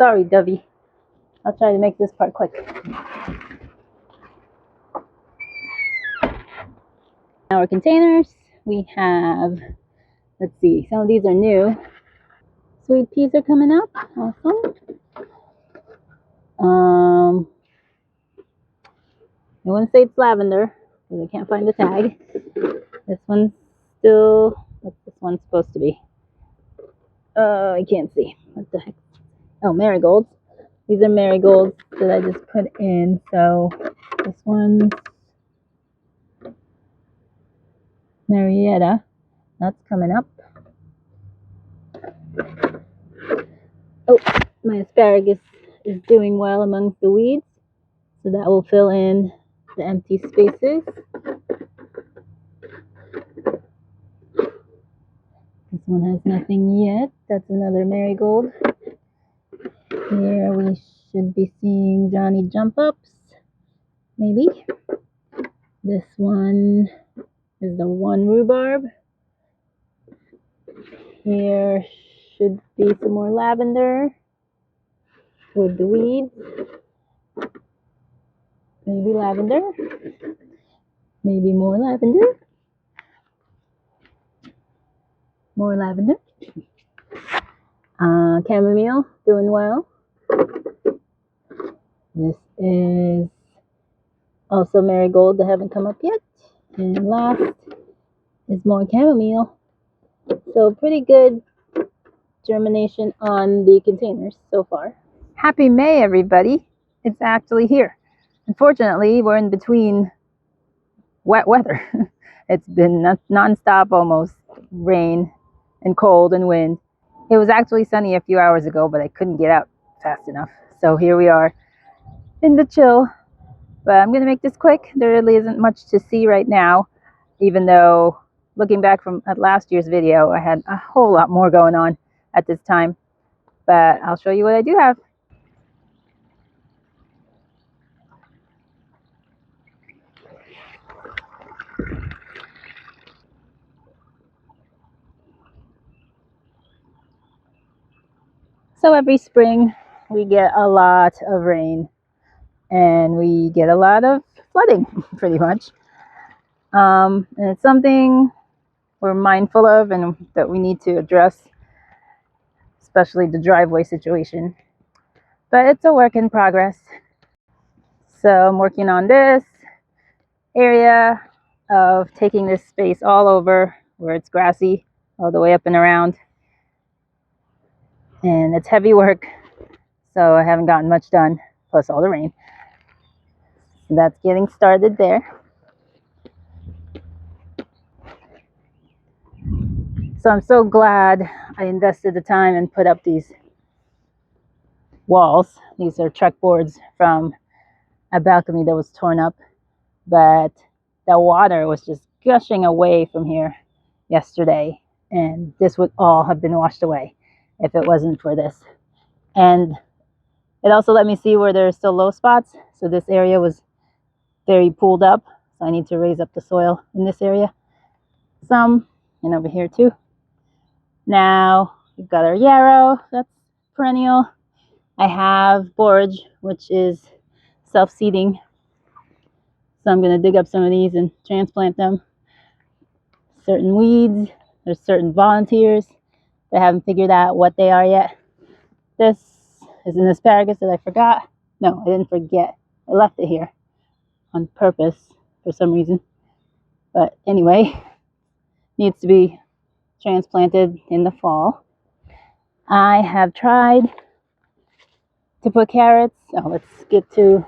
Sorry, Dovey. I'll try to make this part quick. Our containers, we have, let's see, some of these are new. Sweet peas are coming up. Awesome. I wouldn't say it's lavender because I can't find the tag. This one's still, what's this one supposed to be? I can't see. What the heck? Oh, marigolds. These are marigolds that I just put in. So this one's Marietta. That's coming up. Oh, my asparagus is doing well amongst the weeds. So that will fill in the empty spaces. This one has nothing yet. That's another marigold. Here we should be seeing Johnny Jump Ups, maybe. This one is the one rhubarb. Here should be some more lavender with the weeds. Maybe lavender. Maybe more lavender. More lavender. Chamomile, doing well. This is also marigold that haven't come up yet. And last is more chamomile. So pretty good germination on the containers so far. Happy May, everybody. It's actually here. Unfortunately, we're in between wet weather. It's been non-stop almost rain and cold and wind. It was actually sunny a few hours ago, but I couldn't get out fast enough. So here we are in the chill. But I'm going to make this quick. There really isn't much to see right now, even though looking back at last year's video, I had a whole lot more going on at this time. But I'll show you what I do have. So every spring we get a lot of rain and we get a lot of flooding pretty much. And it's something we're mindful of and that we need to address, especially the driveway situation. But it's a work in progress. So I'm working on this area of taking this space all over where it's grassy all the way up and around. And it's heavy work, so I haven't gotten much done, plus all the rain. So that's getting started there. So I'm so glad I invested the time and put up these walls. These are truck boards from a balcony that was torn up, but the water was just gushing away from here yesterday, and this would all have been washed away if it wasn't for this. And it also let me see where there's still low spots. So this area was very pooled up, so I need to raise up the soil in this area some, and over here too. Now we've got our yarrow, that's perennial. I have borage, which is self-seeding, so I'm going to dig up some of these and transplant them. Certain weeds, there's certain volunteers that haven't figured out what they are yet. This is an asparagus that I forgot. No, I didn't forget. I left it here on purpose for some reason. But anyway, needs to be transplanted in the fall. I have tried to put carrots. Oh, let's get to,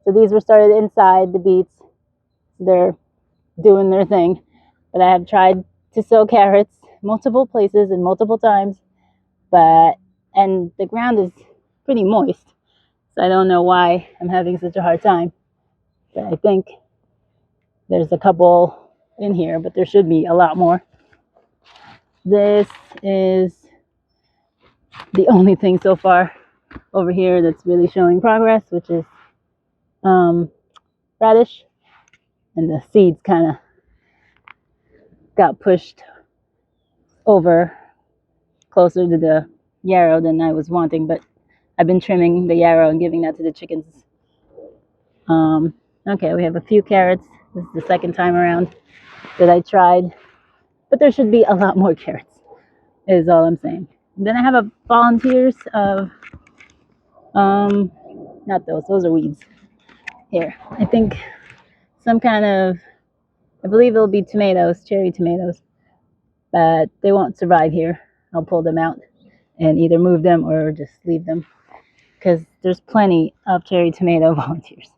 so these were started inside the beets. They're doing their thing. But I have tried to sow carrots multiple places and multiple times, and the ground is pretty moist, so I don't know why I'm having such a hard time. But I think there's a couple in here, but there should be a lot more. This is the only thing so far over here that's really showing progress, which is radish, and the seeds kind of got pushed over closer to the yarrow than I was wanting, but I've been trimming the yarrow and giving that to the chickens. Okay, we have a few carrots. This is the second time around that I tried, but there should be a lot more carrots, is all I'm saying. And then I have a volunteers of, not those are weeds. Here, I think some kind of, I believe it'll be tomatoes, cherry tomatoes, but they won't survive here. I'll pull them out and either move them or just leave them, because there's plenty of cherry tomato volunteers.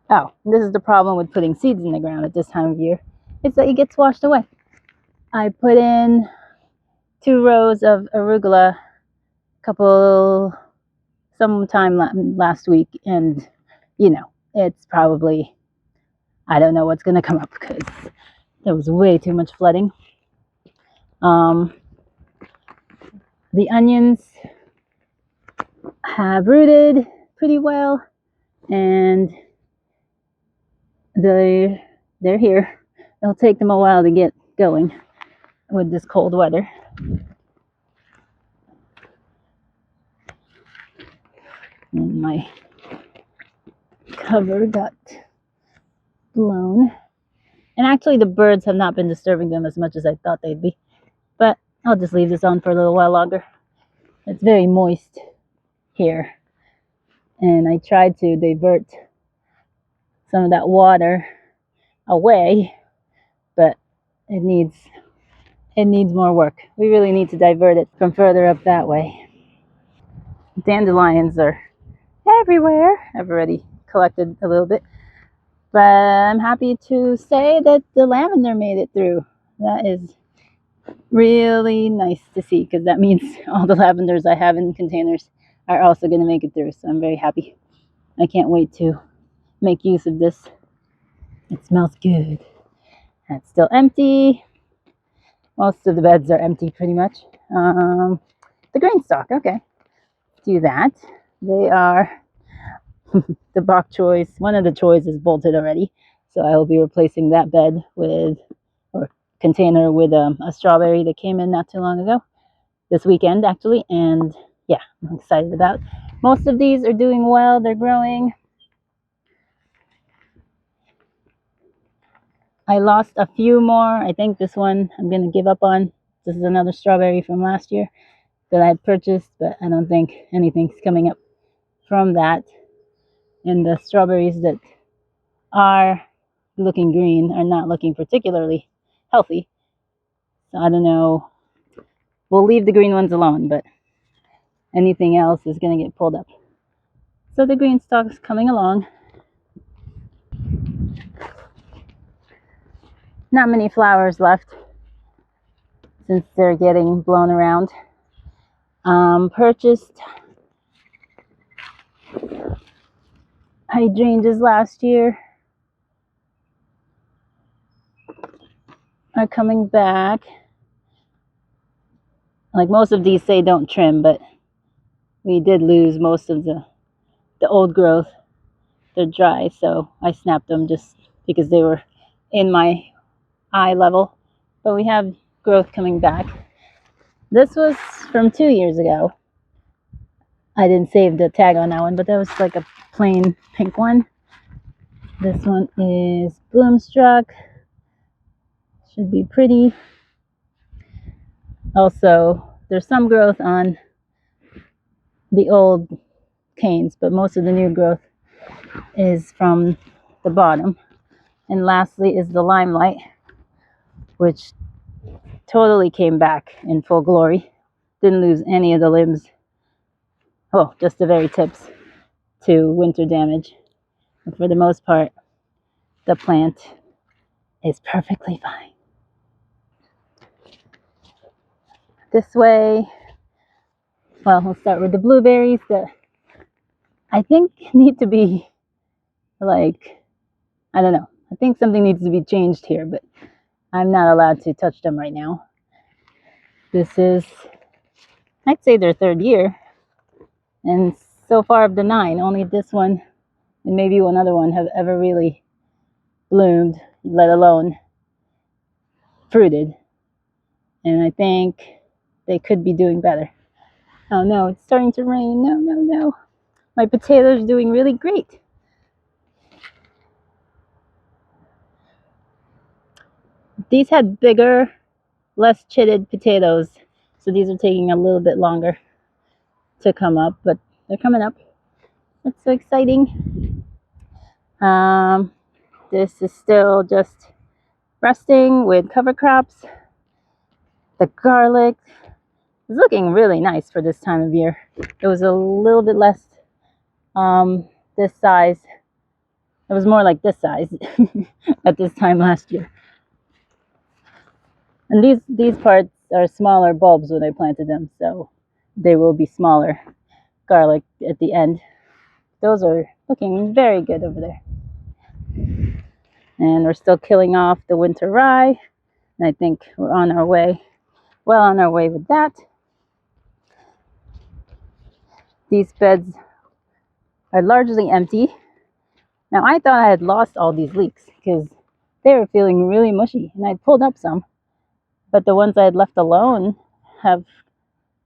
Oh, this is the problem with putting seeds in the ground at this time of year. It's that it gets washed away. I put in 2 rows of arugula sometime last week, and it's probably, I don't know what's going to come up because there was way too much flooding. The onions have rooted pretty well, and they're here. It'll take them a while to get going with this cold weather. And my cover got blown. And actually the birds have not been disturbing them as much as I thought they'd be. But I'll just leave this on for a little while longer. It's very moist here. And I tried to divert some of that water away, but it needs more work. We really need to divert it from further up that way. Dandelions are everywhere. I've already collected a little bit, but I'm happy to say that the lavender made it through. That is really nice to see, because that means all the lavenders I have in containers are also going to make it through, so I'm very happy. I can't wait to make use of this. It smells good. That's still empty. Most of the beds are empty pretty much. The green stalk, okay, do that. They are the bok choys. One of the choys is bolted already, so I will be replacing that bed with, or container with, a strawberry that came in not too long ago, this weekend actually, and yeah, I'm excited about. Most of these are doing well. They're growing. I lost a few more. I think this one I'm going to give up on. This is another strawberry from last year that I purchased, but I don't think anything's coming up from that. And the strawberries that are looking green are not looking particularly healthy. So I don't know. We'll leave the green ones alone, but anything else is going to get pulled up. So the green stalk's coming along. Not many flowers left since they're getting blown around. Purchased hydrangeas last year are coming back. Like most of these say don't trim, but we did lose most of the old growth. They're dry, so I snapped them just because they were in my eye level. But we have growth coming back. This was from 2 years ago. I didn't save the tag on that one, but that was like a plain pink one. This one is Bloomstruck. Should be pretty. Also, there's some growth on the old canes, but most of the new growth is from the bottom. And lastly is the Limelight, which totally came back in full glory. Didn't lose any of the limbs. Oh, just the very tips to winter damage. And for the most part, the plant is perfectly fine. This way, well, we'll start with the blueberries that I think need to be, like, I don't know. I think something needs to be changed here, but I'm not allowed to touch them right now. This is, I'd say, their 3rd year. And so far of the 9, only this one and maybe one other one have ever really bloomed, let alone fruited. And I think they could be doing better. Oh no, it's starting to rain. No, no, no. My potatoes are doing really great. These had bigger, less chitted potatoes, so these are taking a little bit longer to come up, but they're coming up. That's so exciting. This is still just resting with cover crops. The garlic is looking really nice for this time of year. It was a little bit less this size. It was more like this size at this time last year. And these parts are smaller bulbs when I planted them, so they will be smaller garlic at the end. Those are looking very good over there. And we're still killing off the winter rye. And I think we're on our way, well on our way with that. These beds are largely empty. Now I thought I had lost all these leeks because they were feeling really mushy, and I pulled up some, but the ones I had left alone have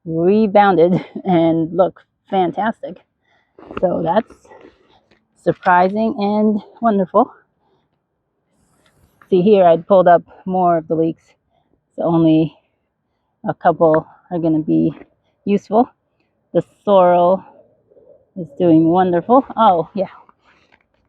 rebounded and look fantastic. So that's surprising and wonderful. See here, I'd pulled up more of the leeks, so only a couple are going to be useful. The sorrel is doing wonderful. Oh yeah,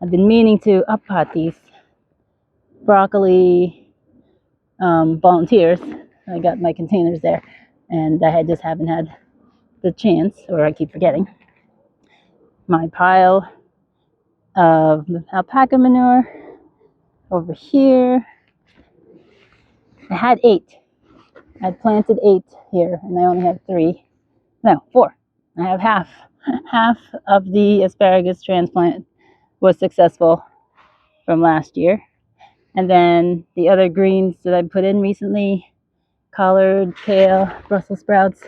I've been meaning to up-pot these broccoli volunteers. I got my containers there, and I just haven't had the chance, or I keep forgetting. My pile of alpaca manure over here. I had 8. I planted 8 here, and I only have 3. No, 4. I have half of the asparagus transplant was successful from last year. And then the other greens that I put in recently, collard, kale, Brussels sprouts,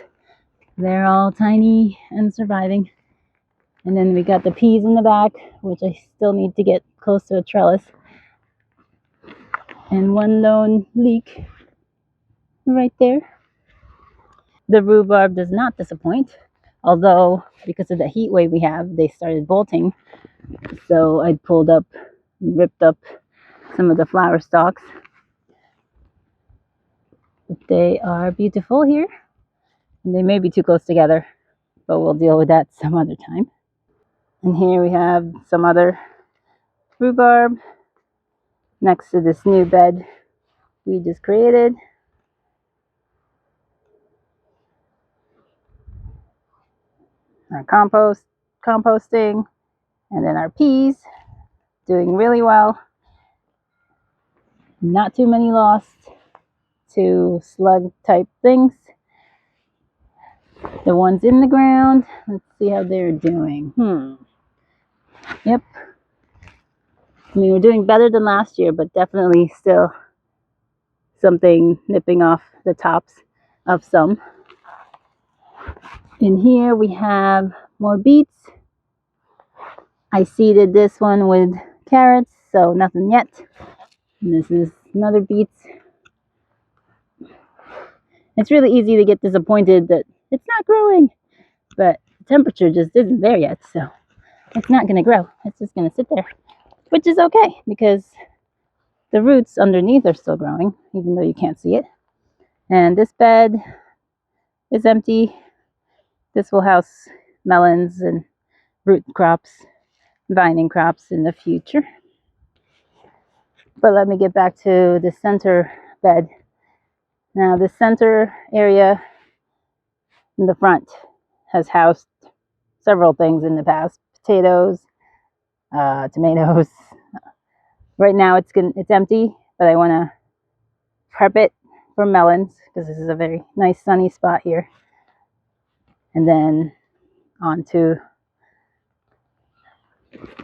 they're all tiny and surviving. And then we got the peas in the back, which I still need to get close to a trellis. And one lone leek right there. The rhubarb does not disappoint, although because of the heat wave we have, they started bolting. So I pulled up, ripped up some of the flower stalks. But they are beautiful here, and they may be too close together, but we'll deal with that some other time. And here we have some other rhubarb next to this new bed we just created. Our composting, and then our peas doing really well. Not too many lost to slug type things. The ones in the ground, let's see how they're doing. Yep. I mean, we're doing better than last year, but definitely still something nipping off the tops of some. In here we have more beets. I seeded this one with carrots, so nothing yet. And this is another beets. It's really easy to get disappointed that it's not growing, but the temperature just isn't there yet, so it's not going to grow. It's just going to sit there, which is okay because the roots underneath are still growing, even though you can't see it. And this bed is empty. This will house melons and root crops, vining crops in the future. But let me get back to the center bed. Now, the center area in the front has housed several things in the past: potatoes, tomatoes. Right now it's empty, but I want to prep it for melons because this is a very nice sunny spot here. And then onto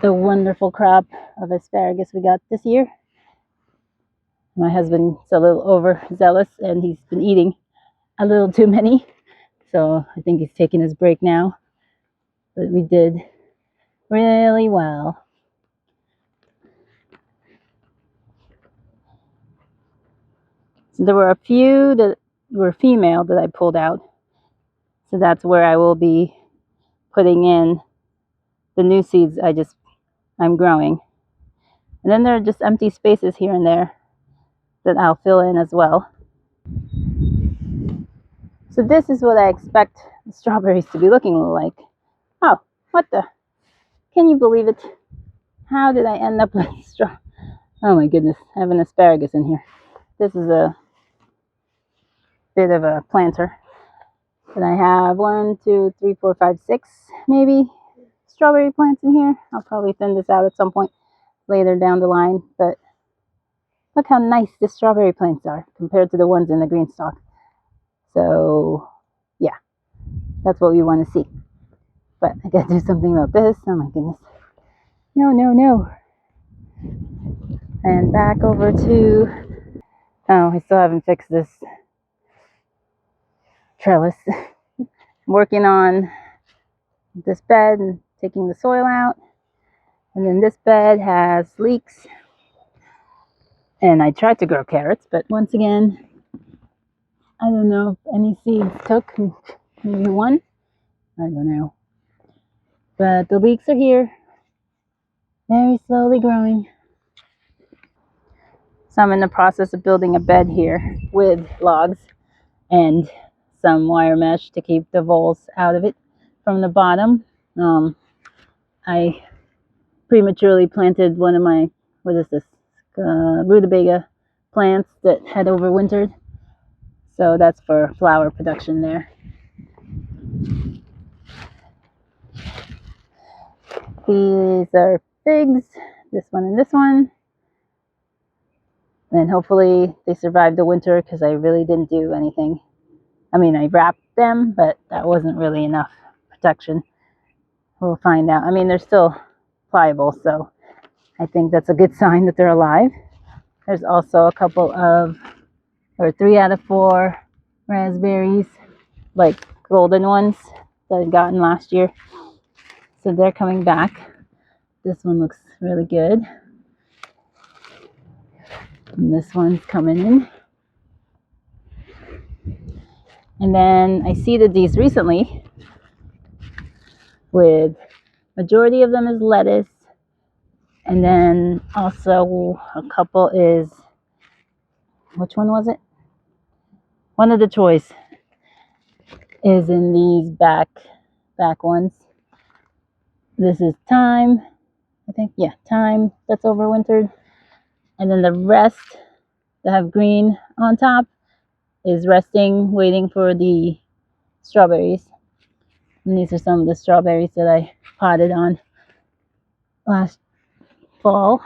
the wonderful crop of asparagus we got this year. My husband's a little overzealous and he's been eating a little too many, so I think he's taking his break now. But we did really well. So there were a few that were female that I pulled out So that's where I will be putting in the new seeds I'm growing. And then there are just empty spaces here and there that I'll fill in as well. So this is what I expect the strawberries to be looking like. Oh, what the? Can you believe it? How did I end up with straw? Oh my goodness, I have an asparagus in here. This is a bit of a planter. And I have 1, 2, 3, 4, 5, 6 maybe strawberry plants in here. I'll probably thin this out at some point later down the line, but look how nice the strawberry plants are compared to the ones in the green stalk. So yeah, that's what we want to see. But I gotta do something about this. Oh my goodness. No, no, no. And back over to, oh, I still haven't fixed this trellis. I'm working on this bed and taking the soil out. And then this bed has leeks. And I tried to grow carrots, but once again, I don't know if any seeds took. Maybe one. I don't know. But the leeks are here. Very slowly growing. So I'm in the process of building a bed here with logs and some wire mesh to keep the voles out of it from the bottom. I prematurely planted one of my, what is this, rutabaga plants that had overwintered. So that's for flower production there. These are figs, this one and this one. And hopefully they survived the winter because I really didn't do anything. I mean, I wrapped them, but that wasn't really enough protection. We'll find out. I mean, they're still pliable, so I think that's a good sign that they're alive. There's also a couple of, or 3 out of 4 raspberries, like golden ones that I'd gotten last year. So they're coming back. This one looks really good. And this one's coming in. And then I seeded these recently with, majority of them is lettuce. And then also a couple is, which one was it? One of the choice is in these back ones. This is thyme, I think. Yeah, thyme that's overwintered. And then the rest that have green on top is resting, waiting for the strawberries. And these are some of the strawberries that I potted on last fall.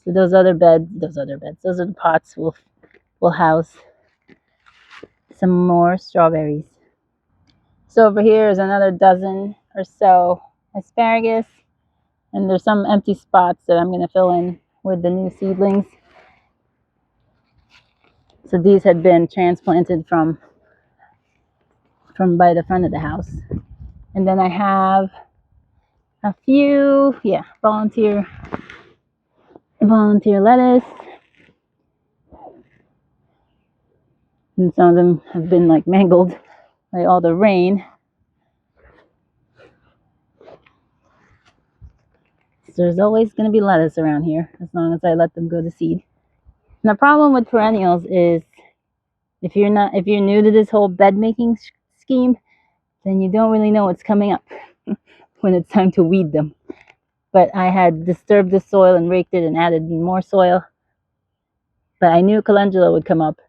So those are the pots will house some more strawberries. So over here is another dozen or so asparagus, and there's some empty spots that I'm going to fill in with the new seedlings. So these had been transplanted from by the front of the house. And then I have a few, volunteer lettuce. And some of them have been like mangled by all the rain. So there's always going to be lettuce around here as long as I let them go to seed. And the problem with perennials is if you're new to this whole bed making scheme, then you don't really know what's coming up when it's time to weed them. But I had disturbed the soil and raked it and added more soil. But I knew calendula would come up.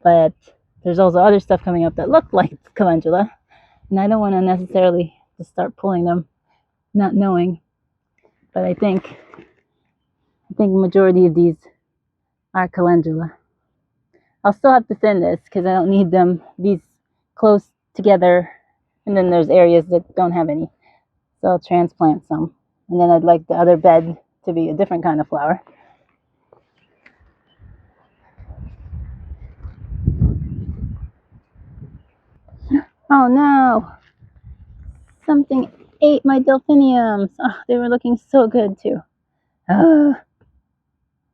But there's also other stuff coming up that looked like calendula. And I don't want to necessarily just start pulling them, not knowing. But I think the majority of these are calendula. I'll still have to thin this because I don't need these close together. And then there's areas that don't have any. So I'll transplant some. And then I'd like the other bed to be a different kind of flower. Oh no! Something ate my delphiniums. Oh, they were looking so good too.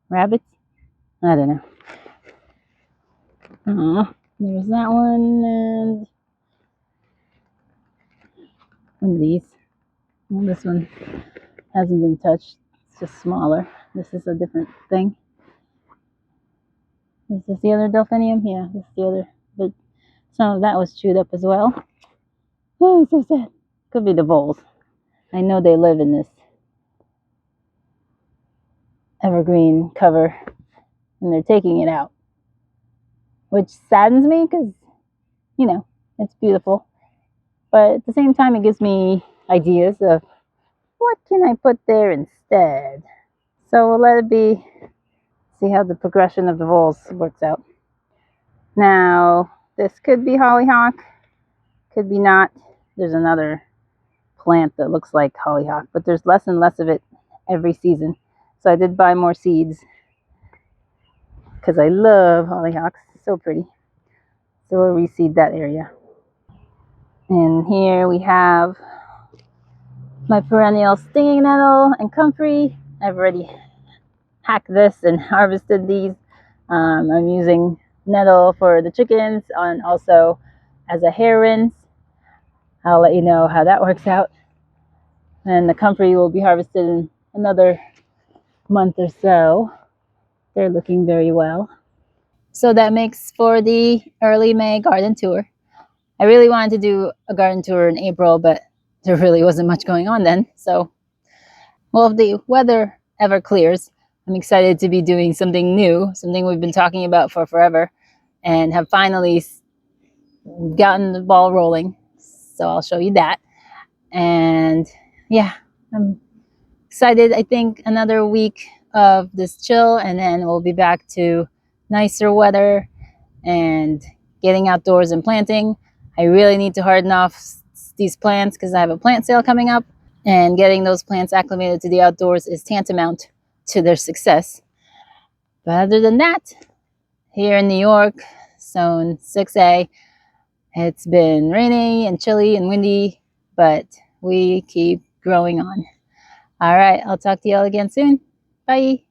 Rabbits? I don't know. Oh, there's that one, and One of these. Well, this one hasn't been touched. It's just smaller. This is a different thing. Is this the other delphinium? Yeah, this is the other. But some of that was chewed up as well. Oh, so sad. Could be the voles. I know they live in this evergreen cover, and they're taking it out, which saddens me because, you know, it's beautiful. But at the same time, it gives me ideas of what can I put there instead. So we'll let it be. See how the progression of the voles works out. Now, this could be hollyhock, could be not. There's another plant that looks like hollyhock, but there's less and less of it every season. So I did buy more seeds because I love hollyhocks. It's so pretty. So we'll reseed that area. And here we have my perennial stinging nettle and comfrey. I've already hacked this and harvested these. I'm using nettle for the chickens and also as a hair rinse. I'll let you know how that works out. And the comfrey will be harvested in another month or so. They're looking very well. So that makes for the early May garden tour. I really wanted to do a garden tour in April, but there really wasn't much going on then. So, well, if the weather ever clears, I'm excited to be doing something new, something we've been talking about for forever, and have finally gotten the ball rolling. So I'll show you that. And yeah, I'm excited. I think another week of this chill, and then we'll be back to nicer weather and getting outdoors and planting. I really need to harden off these plants because I have a plant sale coming up, and getting those plants acclimated to the outdoors is tantamount to their success. But other than that, here in New York, zone 6A, it's been rainy and chilly and windy, but we keep growing on. All right, I'll talk to y'all again soon. Bye.